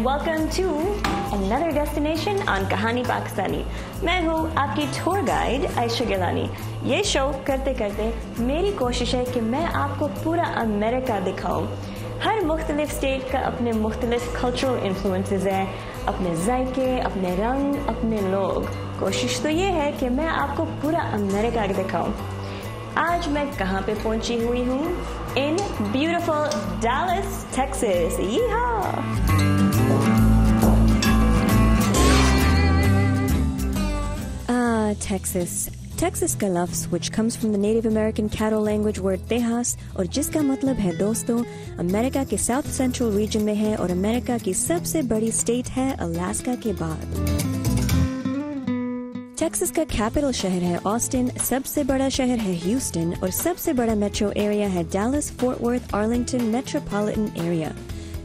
Welcome to another destination on कहानी पाकिस्तानी। मैं हूँ आपकी टूर गाइड आयशा गिलानी। ये शो करते करते मेरी कोशिश है कि मैं आपको पूरा अमेरिका दिखाऊं। हर मुख्तलिफ स्टेट का अपने मुख्तलिफ कल्चरल इन्फ्लुएंसेस हैं, अपने जायके, अपने रंग, अपने लोग। कोशिश तो ये है कि मैं आपको पूरा अमेरिका दिखाऊं। आज मैं कहाँ पे पहुंची हुई हूँ? इन ब्यूटीफुल डैलस, टेक्सास। Texas का लफ्ज़ which comes from the Native American cattle language word Tejas और जिसका मतलब है दोस्तों अमेरिका के साउथ सेंट्रल रीजन में है और अमेरिका की सबसे बड़ी स्टेट है अलास्का के बाद। टेक्सास का कैपिटल शहर है ऑस्टिन, सबसे बड़ा शहर है ह्यूस्टन और सबसे बड़ा मेट्रो एरिया है Dallas fort worth Arlington metropolitan area,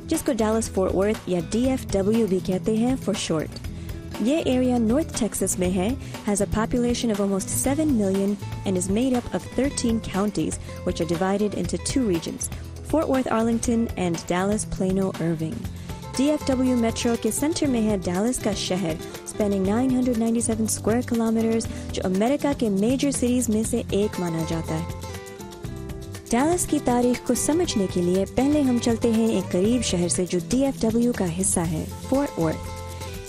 जिसको डैलस फोर्ट वर्थ या DFW भी कहते हैं फॉर शॉर्ट। ये एरिया नॉर्थ टेक्सास में है, has a population of almost 7 million and is made up of 13 counties which are divided into two regions, Fort Worth Arlington and Dallas Plano Irving. DFW Metro के centre में है Dallas का शहर spanning 997 square kilometers जो America के major cities में से एक माना जाता है। डैलस की तारीख को समझने के लिए पहले हम चलते हैं एक करीब शहर से जो DFW का हिस्सा है, फोर्ट वर्थ।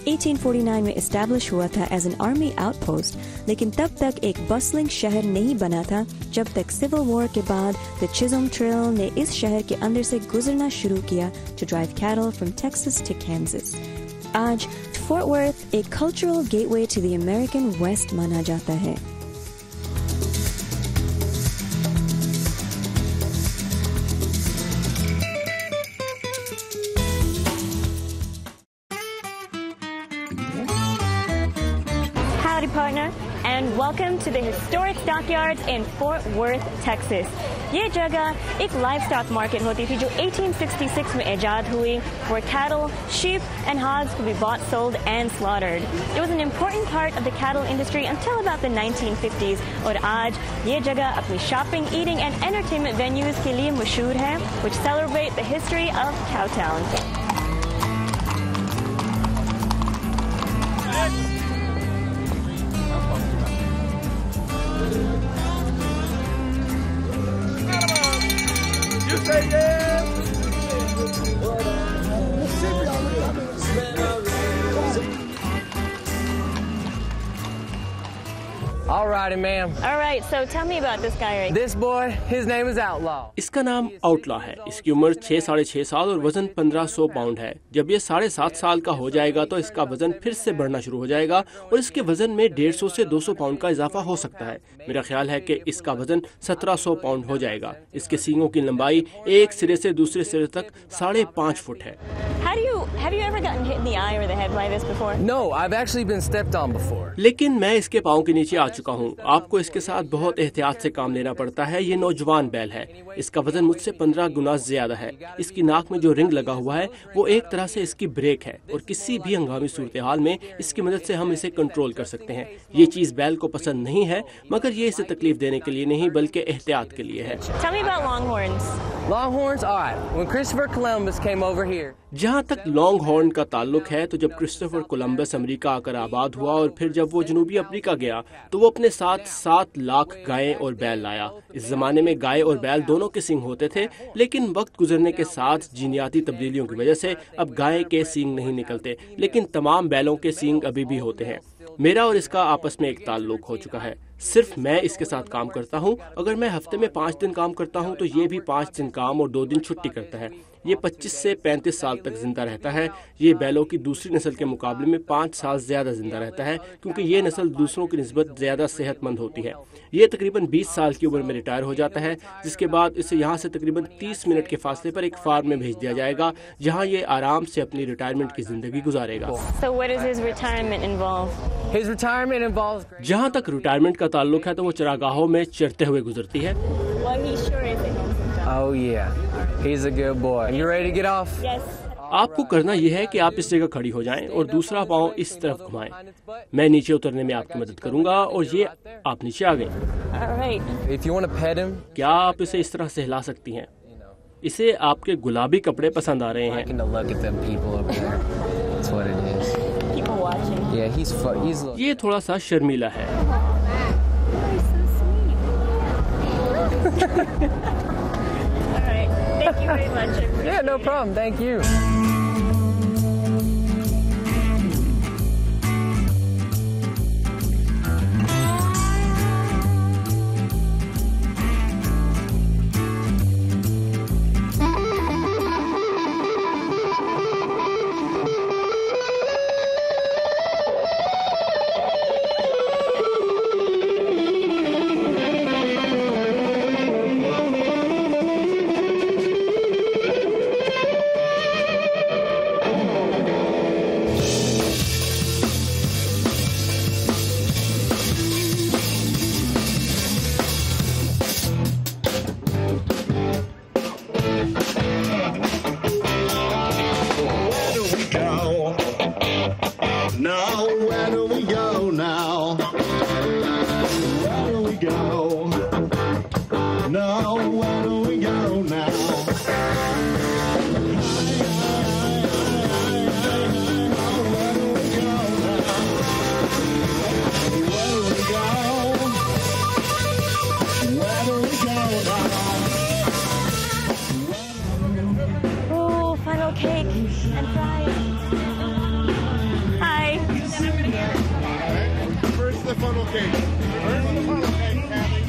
1849 में एस्टैब्लिश हुआ था एज एन आर्मी आउटपोस्ट, लेकिन तब तक एक बसलिंग शहर नहीं बना था जब तक सिविल वॉर के बाद द चिज़म ट्रेल ने इस शहर के अंदर से गुजरना शुरू किया to drive cattle from Texas to Kansas. आज फोर्ट वर्थ एक cultural gateway to the American west माना जाता है। Partner, and welcome to the historic stockyards in Fort Worth, Texas. ये जगह एक livestock market होती थी जो 1866 में इजाद हुई, where cattle, sheep, and hogs could be bought, sold, and slaughtered. It was an important part of the cattle industry until about the 1950s. और आज ये जगह अपनी shopping, eating, and entertainment venues के लिए मशहूर है, which celebrate the history of Cowtown. All righty, ma'am. All right, so tell me about this guy right This boy, his name is Outlaw. इसका नाम आउटलॉ है। इसकी उम्र 6-6.5 साल और वजन 1500 पाउंड है। जब ये 7.5 साल का हो जाएगा तो इसका वजन फिर से बढ़ना शुरू हो जाएगा और इसके वजन में 150 से 200 पाउंड का इजाफा हो सकता है। मेरा ख्याल है कि इसका वजन 1700 पाउंड हो जाएगा। इसके सींगों की लंबाई एक सिरे से दूसरे सिरे तक 5.5 फुट है। Have you ever gotten hit in the eye or the head by this before? No, I've actually been stepped on before. लेकिन मैं इसके पाँव के नीचे आ चुका हूँ। आपको इसके साथ बहुत एहतियात से काम लेना पड़ता है। ये नौजवान बैल है। इसका वजन मुझसे 15 गुना ज्यादा है। इसकी नाक में जो रिंग लगा हुआ है वो एक तरह से इसकी ब्रेक है और किसी भी हंगामी सूरत हाल में इसकी मदद से हम इसे कंट्रोल कर सकते हैं। ये चीज बैल को पसंद नहीं है, मगर ये इसे तकलीफ देने के लिए नहीं बल्कि एहतियात के लिए है। Tell me about longhorns. Longhorns, all right. When Christopher Columbus came over here. जहाँ तक लॉन्ग हॉर्न का ताल्लुक है तो जब क्रिस्टोफर कोलंबस अमेरिका आकर आबाद हुआ और फिर जब वो जनूबी अफ्रीका गया तो वो अपने साथ 7 लाख गायें और बैल लाया। इस जमाने में गाय और बैल दोनों के सींग होते थे, लेकिन वक्त गुजरने के साथ जीनियाती तब्दीलियों की वजह से अब गाय के सींग नहीं निकलते, लेकिन तमाम बैलों के सींग अभी भी होते हैं। मेरा और इसका आपस में एक ताल्लुक हो चुका है। सिर्फ मैं इसके साथ काम करता हूँ। अगर मैं हफ्ते में 5 दिन काम करता हूँ तो ये भी 5 दिन काम और 2 दिन छुट्टी करता है। ये 25 से 35 साल तक जिंदा रहता है। ये बैलों की दूसरी नस्ल के मुकाबले में 5 साल ज्यादा जिंदा रहता है क्योंकि ये नस्ल दूसरों की निस्बत ज्यादा सेहतमंद होती है। ये तकरीबन 20 साल की उम्र में रिटायर हो जाता है, जिसके बाद इसे यहाँ से तकरीबन 30 मिनट के फासले पर एक फार्म में भेज दिया जाएगा जहाँ ये आराम से अपनी रिटायरमेंट की जिंदगी गुजारेगा। So what does his retirement involve? His retirement involves जहाँ तक रिटायरमेंट का ताल्लुक है तो वो चरागाहों में चरते हुए गुजरती है। Well, he sure is a handsome guy. Oh yeah, he's a good boy. You ready to get off? Yes. आपको करना यह है कि आप इस जगह खड़ी हो जाएं और दूसरा पाँव इस तरफ घुमाएं। मैं नीचे उतरने में आपकी मदद करूंगा और ये आप नीचे आ गए। All right. If you want to pet him, क्या आप इसे इस तरह से हिला सकती हैं? इसे आपके गुलाबी कपड़े पसंद आ रहे हैं। liking to look at them people over there. That's what it is. People watching. Yeah, he's ये थोड़ा सा शर्मीला है। You're so sweet. All right. Thank you very much. Yeah, no problem. Thank you. Now, where do we go now? Where do we go? Now, where do we go now? Where do we go now? Where do we go? Where do we go now? Oh, funnel cake and fries. Hi. First the funnel cake. First the funnel cake, Kathy.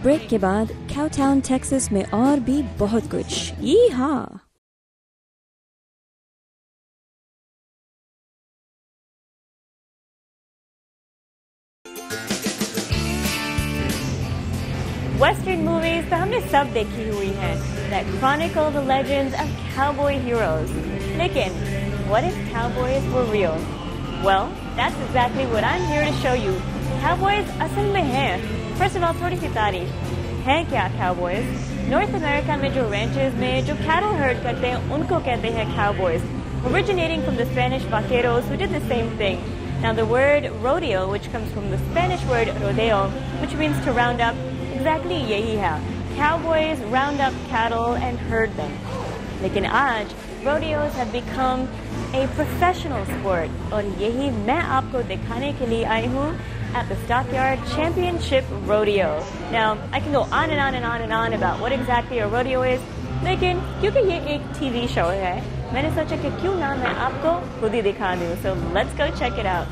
Break के बाद काउटाउन Texas में और भी बहुत कुछ। ये हाँ। Western movies तो हमने सब देखी हुई हैं that chronicle the legends of cowboy heroes. लेकिन what if cowboys were real? Well, that's exactly what I'm here to show you. Cowboys असल में हैं. First of all, थोड़ी सी तारीफ. हैं क्या cowboys? North America में जो ranches में जो cattle herd करते हैं उनको कहते हैं cowboys. Originating from the Spanish vaqueros who did the same thing. Now the word rodeo, which comes from the Spanish word rodeo, which means to round up, exactly यही है. Cowboys round up cattle and herd them. लेकिन आज rodeos have become a professional sport और यही मैं आपको दिखाने के लिए आई हूँ at the Stockyard Championship Rodeo. Now, I can go on and on and on and on about what exactly a rodeo is, लेकिन क्योंकि ये एक TV show है, मैंने सोचा कि क्यों ना मैं आपको खुद ही दिखा दूँ. So let's go check it out.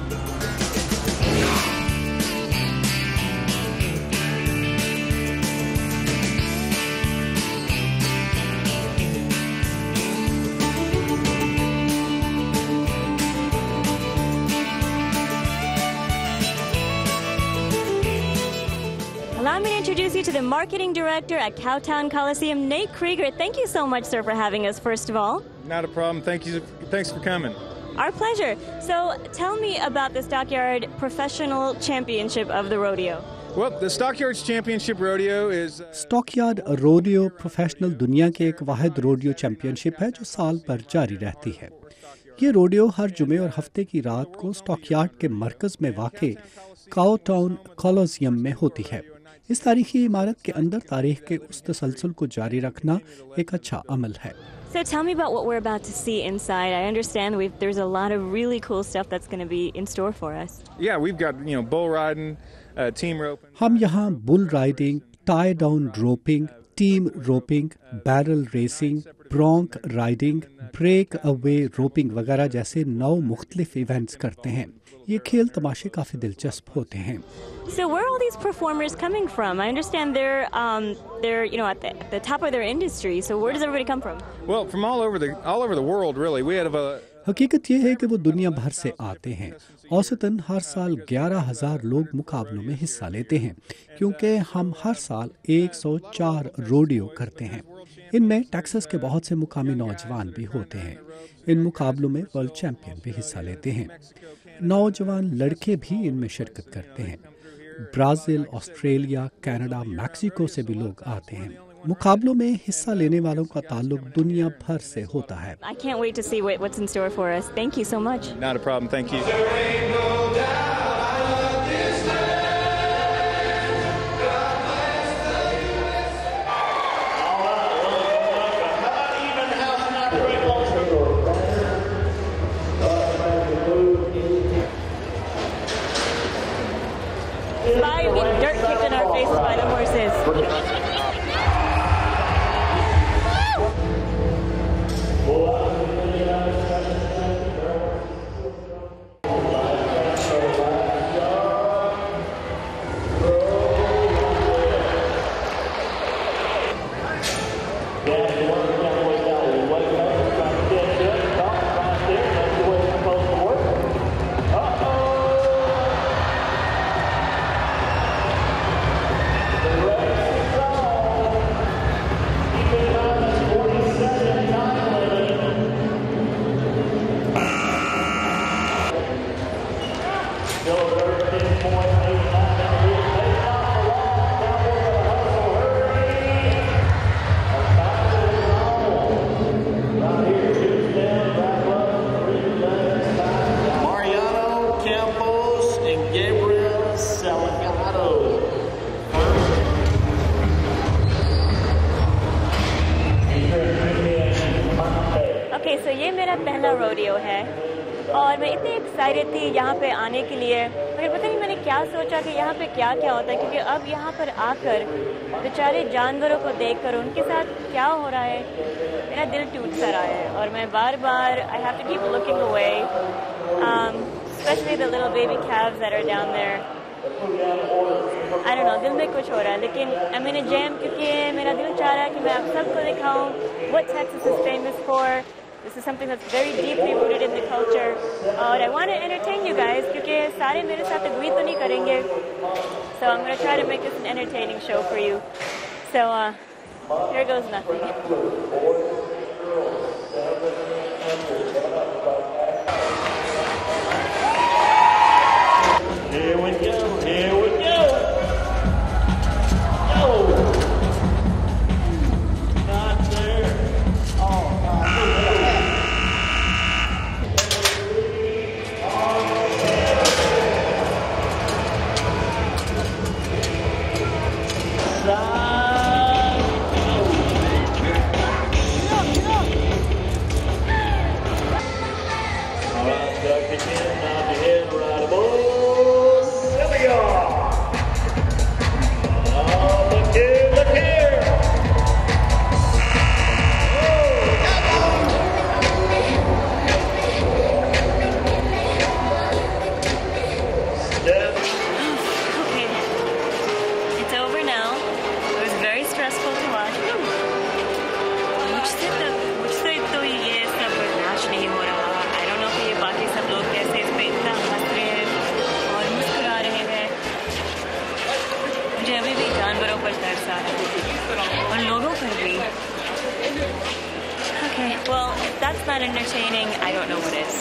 Allow me to introduce you to the marketing director at Cowtown Coliseum, Nate Krieger. Thank you so much, sir, for having us, first of all. Not a problem. Thanks for coming. Our pleasure. So tell me about the Stockyard Professional Championship of the rodeo. Well, the Stockyards Championship Rodeo is Stockyard rodeo professional दुनिया के एक वाहिद rodeo championship है जो साल भर जारी रहती है। ये रोडियो हर जुमे और हफ्ते की रात को स्टॉकयार्ड के मरकज में वाक़े काउटाउन कॉलोसियम में होती है। इस तारीखी इमारत के अंदर तारीख के उस तसलसल को जारी रखना एक अच्छा अमल है। So tell me about what we're about to see inside. I understand there's a lot of really cool stuff that's going to be in store for us. Yeah, we've got bull riding, team roping. हम यहाँ bull riding, tie down roping, steam roping, barrel racing, bronc riding, breakaway roping वगैरह जैसे 9 मुख्तलिफ events करते हैं। ये खेल तमाशे काफ़ी दिलचस्प होते हैं। So where are all these performers coming from? I understand they're at the top of their industry. So where does everybody come from? Well, from all over the world, really. We have a हकीकत यह है कि वो दुनिया भर से आते हैं। औसतन हर साल 11,000 लोग मुकाबलों में हिस्सा लेते हैं, क्योंकि हम हर साल 104 रोडियो करते हैं। इनमें टेक्सास के बहुत से मुकामी नौजवान भी होते हैं। इन मुकाबलों में वर्ल्ड चैंपियन भी हिस्सा लेते हैं। नौजवान लड़के भी इनमें शिरकत करते हैं। ब्राज़ील, ऑस्ट्रेलिया, कनाडा, मैक्सिको से भी लोग आते हैं। मुकाबलों में हिस्सा लेने वालों का ताल्लुक दुनिया भर से होता है। I can't wait to see what's in store for us. Thank you so much. Not a problem. Thank you. Bye. We get dirt kicked in our faces by the horses. तो ये मेरा पहला रोडियो है और मैं इतनी excited थी यहाँ पे आने के लिए, मगर पता नहीं मैंने क्या सोचा कि यहाँ पे क्या क्या होता है, क्योंकि अब यहाँ पर आकर बेचारे जानवरों को देखकर उनके साथ क्या हो रहा है मेरा दिल टूट सा रहा है और मैं बार बार I have to keep looking away, specially the little baby calves that are down there. I don't know, दिल में कुछ हो रहा है, लेकिन I'm in a jam क्योंकि मेरा दिल चाह रहा है कि मैं आप सबको दिखाऊं what Texas is famous for. This is something that's very deeply rooted in the culture. और I want to entertain you guys क्योंकि सारे मेरे साथ agree तो नहीं करेंगे. So I'm going to try to make this an entertaining show for you. So here goes nothing. Here we go, here we go. Go. Not there. Oh, okay, well, if that's not entertaining, I don't know what is.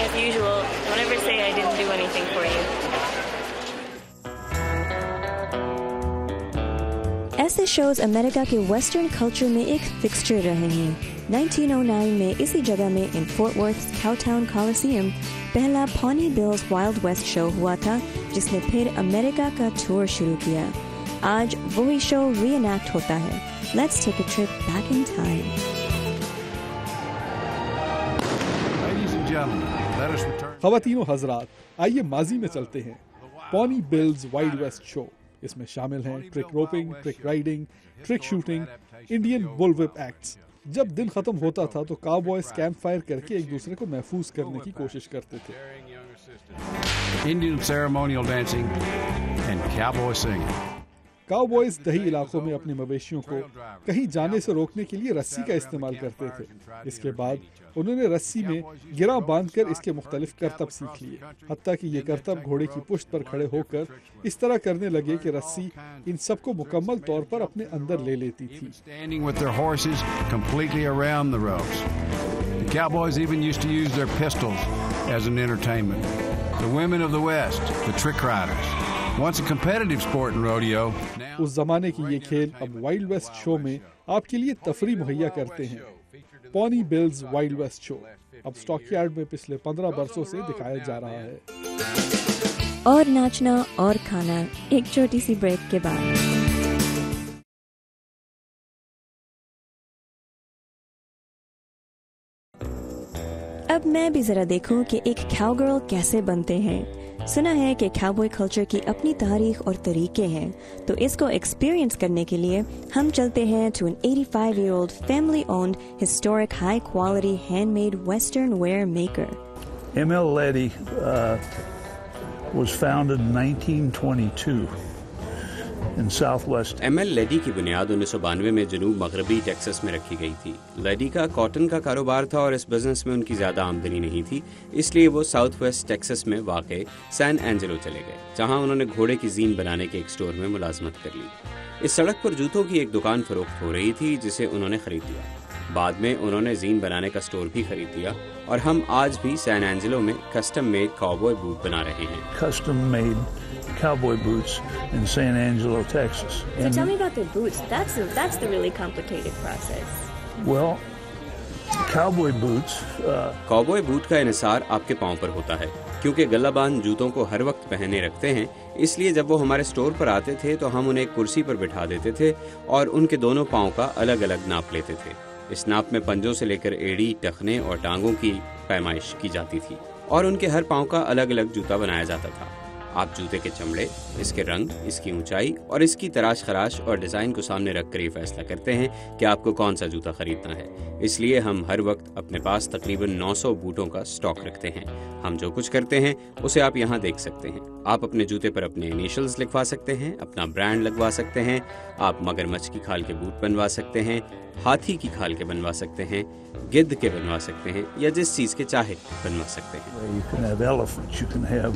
As usual, don't ever say I didn't do anything for you. ऐसे shows America के western culture में एक fixture रहे हैं। 1909 में इसी जगह में इन फोर्ट वर्थ काउटाउन कॉलिसियम पहला Pawnee Bill's Wild West show हुआ था, जिसने फिर अमेरिका का टूर शुरू किया। आज वही शो रीएनैक्ट होता है। Let's take a trip back in time. ख़वातीन और हज़रात, आइए माजी में चलते हैं। Pawnee Bill's Wild West show इसमें शामिल हैं trick roping, trick riding, trick shooting, Indian bullwhip acts. जब दिन खत्म होता था तो काउबॉयज कैंप फायर करके एक दूसरे को महफूज करने की कोशिश करते थे। Indian ceremonial dancing and cowboy singing. Cowboys दही इलाकों में अपने मवेशियों को कहीं जाने से रोकने के लिए रस्सी का इस्तेमाल करते थे। इसके बाद उन्होंने रस्सी में गिरा बांधकर इसके मुख्तलिफ करतब सीख लिए, हत्ता कि ये करतब घोड़े की पुश्त पर खड़े होकर इस तरह करने लगे कि रस्सी इन सबको मुकम्मल तौर पर अपने अंदर ले लेती थी। Standing with their horses completely around the ropes. The cowboys even used to use their pistols as an entertainment. The women of the West, the trick riders. Once a competitive sport in rodeo. उस जमाने की ये खेल अब wild West show में आपके लिए तफरी मुहैया करते हैं। Pawnee Bill's Wild West show अब स्टॉकयार्ड में पिछले 15 बरसों से दिखाया जा रहा है। और नाचना और खाना एक छोटी सी ब्रेक के बाद। अब मैं भी जरा देखूं कि एक काउगर्ल कैसे बनते हैं। सुना है कि काउबॉय कल्चर की अपनी तारीख और तरीके हैं, तो इसको एक्सपीरियंस करने के लिए हम चलते हैं to an 85-year-old family owned historic high quality handmade western wear maker. M.L. Leddy was founded in 1922 in southwest. M.L. Lady की बुनियाद 1992 में जनूब मगरबी टेक्सास में रखी गई थी। लेडी का कॉटन का कारोबार था और इस बिजनेस में उनकी ज्यादा आमदनी नहीं थी, इसलिए वो साउथ वेस्ट टेक्सास में वाक़ सैन एंजेलो चले गए, जहां उन्होंने घोड़े की जीन बनाने के एक स्टोर में मुलाजमत कर ली। इस सड़क पर जूतों की एक दुकान फरोख्त हो रही थी जिसे उन्होंने खरीद लिया। बाद में उन्होंने जीन बनाने का स्टोर भी खरीद लिया और हम आज भी सैन एंजेलो में कस्टम मेड काउबॉय बूट बना रहे हैं। Custom made cowboy boots in San Angelo, Texas. So tell me about the boots. That's the really complicated process. Well, cowboy boots. Cowboy boot का इन्हिसार आपके पांव पर होता है, क्योंकि गल्लाबान जूतों को हर वक्त पहने रखते हैं। इसलिए जब वो हमारे स्टोर पर आते थे तो हम उन्हें एक कुर्सी पर बिठा देते थे और उनके दोनों पांव का अलग अलग नाप लेते थे। इस नाप में पंजों से लेकर एड़ी, टखने और टांगों की पैमाइश की जाती थी और उनके हर पांव का अलग अलग जूता बनाया जाता था। आप जूते के चमड़े, इसके रंग, इसकी ऊंचाई और इसकी तराश खराश और डिजाइन को सामने रखकर ये फैसला करते हैं कि आपको कौन सा जूता खरीदना है। इसलिए हम हर वक्त अपने पास तकरीबन 900 बूटों का स्टॉक रखते हैं। हम जो कुछ करते हैं उसे आप यहाँ देख सकते हैं। आप अपने जूते पर अपने इनिशियल्स लिखवा सकते हैं, अपना ब्रांड लगवा सकते हैं, आप मगरमच्छ की खाल के बूट बनवा सकते हैं, हाथी की खाल के बनवा सकते हैं, गिद्ध के बनवा सकते हैं या जिस चीज के चाहे बनवा सकते हैं। You can have elephants, you can have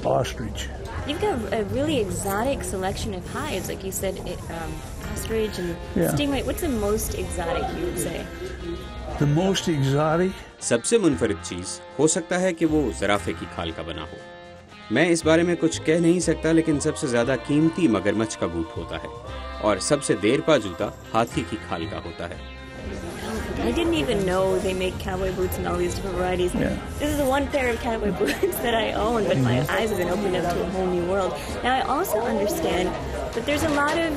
ostrich. You've got a really exotic selection of hides, like you said, ostrich and stingray. What's the most exotic you would say? The most exotic? सबसे मुनफरिद चीज हो सकता है कि वो ज़राफ़े की खाल का बना हो। मैं इस बारे में कुछ कह नहीं सकता, लेकिन सबसे ज्यादा कीमती मगरमच्छ का बूट होता है और सबसे देरपा जूता हाथी की खाल का होता है। I didn't even know they make cowboy boots in all these different varieties. Yeah. This is the one pair of cowboy boots that I own, but my eyes have been opened up to a whole new world. Now I also understand that there's a lot of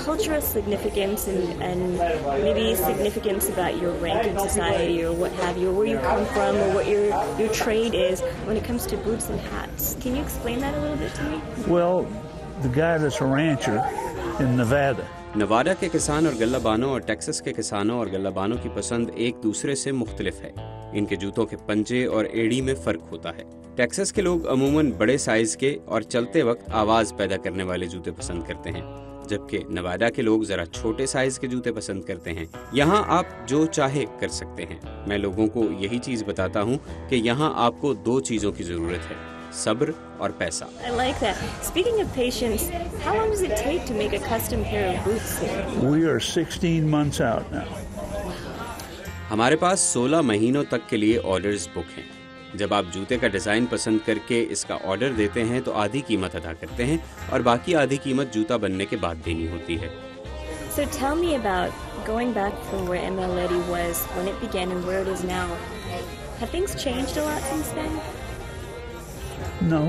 cultural significance and maybe significance about your rank in society or what have you, or where you come from or what your trade is when it comes to boots and hats. Can you explain that a little bit to me? Well, the guy that's a rancher in Nevada. Nevada के किसान और गल्लाबानों और Texas के किसानों और गल्लाबानों की पसंद एक दूसरे से मुख्तलिफ है। इनके जूतों के पंजे और एड़ी में फर्क होता है। टेक्सास के लोग अमूमन बड़े साइज के और चलते वक्त आवाज पैदा करने वाले जूते पसंद करते हैं, जबकि नवाडा के लोग जरा छोटे साइज के जूते पसंद करते हैं। यहाँ आप जो चाहे कर सकते हैं। मैं लोगों को यही चीज बताता हूँ कि यहाँ आपको दो चीजों की जरूरत है, सब्र और पैसा। I like that. Speaking of patience, how long does it take to make a custom pair of boots? We are 16 months out now. हमारे पास 16 महीनों तक के लिए ऑर्डर्स बुक हैं। जब आप जूते का डिजाइन पसंद करके इसका ऑर्डर देते हैं तो आधी कीमत अदा करते हैं और बाकी आधी कीमत जूता बनने के बाद देनी होती है। So tell me about going back from where M.L. Leddy was when it began and where it is now. Have things changed a lot since then? No.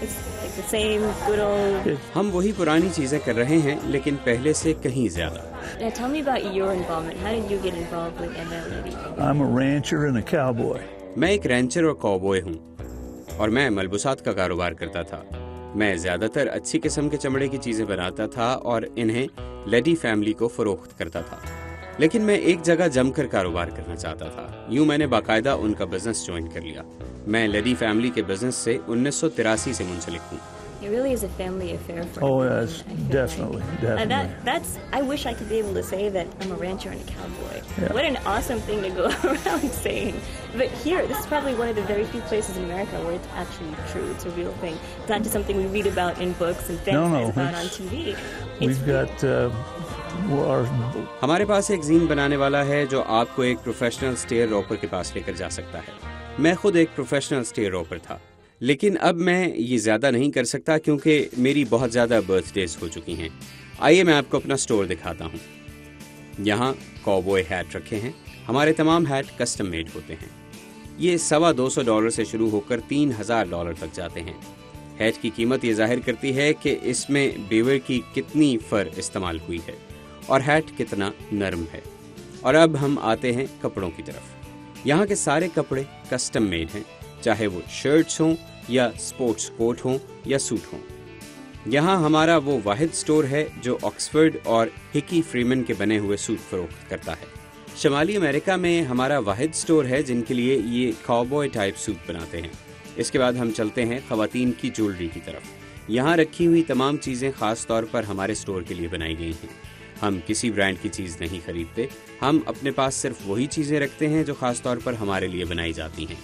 It's like the same good old. हम वही पुरानी चीजें कर रहे हैं, लेकिन पहले से कहीं ज्यादा। Now tell me about your involvement. How did you get involved with M.L. Leddy? I'm a rancher and a cowboy. मैं एक रैंचर और काउबॉय हूँ और मैं मलबूसात का कारोबार करता था। मैं ज़्यादातर अच्छी किस्म के चमड़े की चीज़ें बनाता था और इन्हें लेडी फैमिली को फरोख्त करता था। लेकिन मैं एक जगह जमकर कारोबार करना चाहता था। यूँ मैंने बाकायदा उनका बिजनेस ज्वाइन कर लिया। मैं लेडी फैमिली के बिजनेस से 1983 से मुंसलिक हूँ। It really is a family affair for Oh, everyone, yes, I think. definitely. That's. I wish I could be able to say that I'm a rancher and a cowboy. Yeah. What an awesome thing to go around saying. But here, this is probably one of the very few places in America where it's actually true. It's a real thing. It's not just something we read about in books and fantasize about on TV. We've got हमारे पास एक gene बनाने वाला है जो आपको एक professional stair Ropar के पास लेकर जा सकता है। मैं खुद एक प्रोफेशनल स्टेयर रोपर था, लेकिन अब मैं ये ज़्यादा नहीं कर सकता क्योंकि मेरी बहुत ज़्यादा बर्थडेज हो चुकी हैं। आइए मैं आपको अपना स्टोर दिखाता हूँ। यहाँ कॉबॉय हैट रखे हैं। हमारे तमाम हैट कस्टम मेड होते हैं। ये $225 से शुरू होकर $3000 तक जाते हैं। हैट की कीमत ये जाहिर करती है कि इसमें बेवर की कितनी फर इस्तेमाल हुई है और हैट कितना नरम है। और अब हम आते हैं कपड़ों की तरफ। यहाँ के सारे कपड़े कस्टम मेड हैं, चाहे वो शर्ट्स हों या स्पोर्ट्स कोट हों या सूट हों। यहाँ हमारा वो वाहिद स्टोर है जो ऑक्सफोर्ड और हिकी फ्रीमन के बने हुए सूट फरोख्त करता है। शमाली अमेरिका में हमारा वाहिद स्टोर है जिनके लिए ये कॉबॉय टाइप सूट बनाते हैं। इसके बाद हम चलते हैं ख़वातीन की ज्वेलरी की तरफ। यहाँ रखी हुई तमाम चीज़ें ख़ास तौर पर हमारे स्टोर के लिए बनाई गई हैं। हम किसी ब्रांड की चीज़ नहीं खरीदते। हम अपने पास सिर्फ वही चीज़ें रखते हैं जो ख़ास तौर पर हमारे लिए बनाई जाती हैं।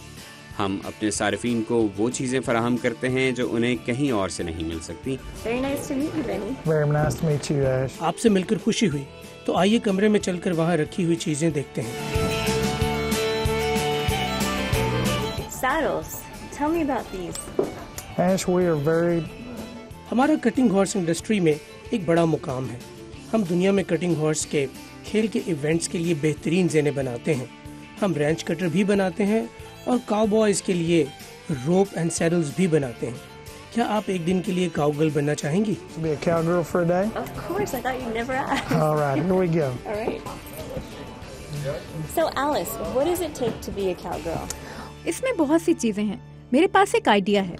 हम अपने सारिफीन को वो चीज़ें फराहम करते हैं जो उन्हें कहीं और से नहीं मिल सकती। Very nice to meet you, Benny. Very nice to meet you, Ash. आपसे मिलकर खुशी हुई। तो आइए कमरे में चलकर वहाँ रखी हुई चीज़ें देखते हैं। Saddles. Tell me about these. Ash, we are very... हमारा कटिंग हॉर्स इंडस्ट्री में एक बड़ा मुकाम है। हम दुनिया में कटिंग हॉर्स के खेल के इवेंट्स के लिए बेहतरीन ज़ेनें बनाते हैं। हम रैंच कटर भी बनाते हैं और काउबॉयज के लिए रोप एंड सैडल्स भी बनाते हैं। क्या आप एक दिन के लिए काउगर्ल बनना चाहेंगी? Be a cowgirl for a day? Of course, I thought you never asked. All right, here we go. All right. So Alice, what does it take to be a cowgirl? इसमें बहुत सी चीजें हैं। मेरे पास एक idea है।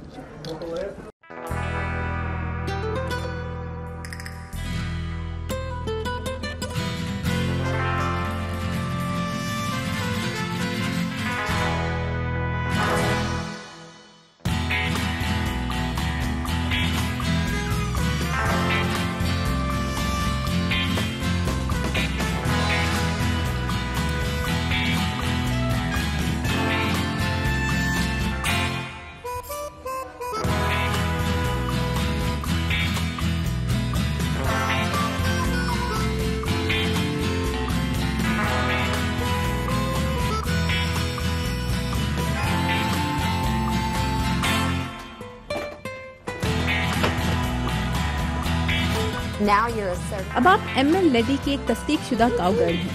Now you're a certified. अब आप ML lady की एक तस्दीकशुदा काउगर्ल हैं।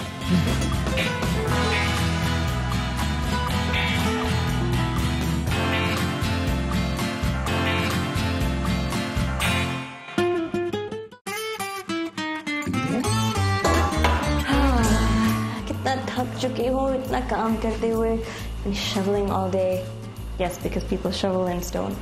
कितना थक चुके हो इतना काम करते हुए। Been shoveling all day. Yes, because people shovel in stone.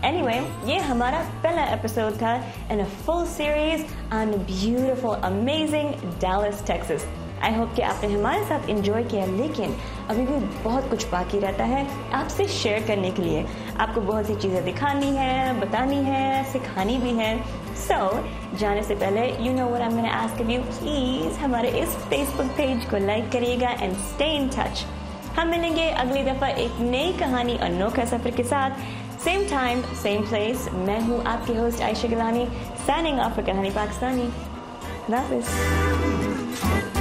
Anyway, ये हमारा पहला एपिसोड था in a full series on beautiful, amazing Dallas, Texas. I hope कि आपने हमारे साथ enjoy किया, लेकिन अभी भी बहुत कुछ बाकी रहता है आपसे शेयर करने के लिए। आपको बहुत सी चीज़ें दिखानी है, बतानी है, सिखानी भी है। So, जाने से पहले you know what I'm going to ask of you. Please हमारे इस Facebook पेज को लाइक करिएगा and stay in touch. हम मिलेंगे अगली दफ़ा एक नई कहानी और अनोखा सफ़र के साथ। Same time, same place. मैं हूँ आपके host Ayesha Gilani, signing off for कहानी पाकिस्तानी। That is.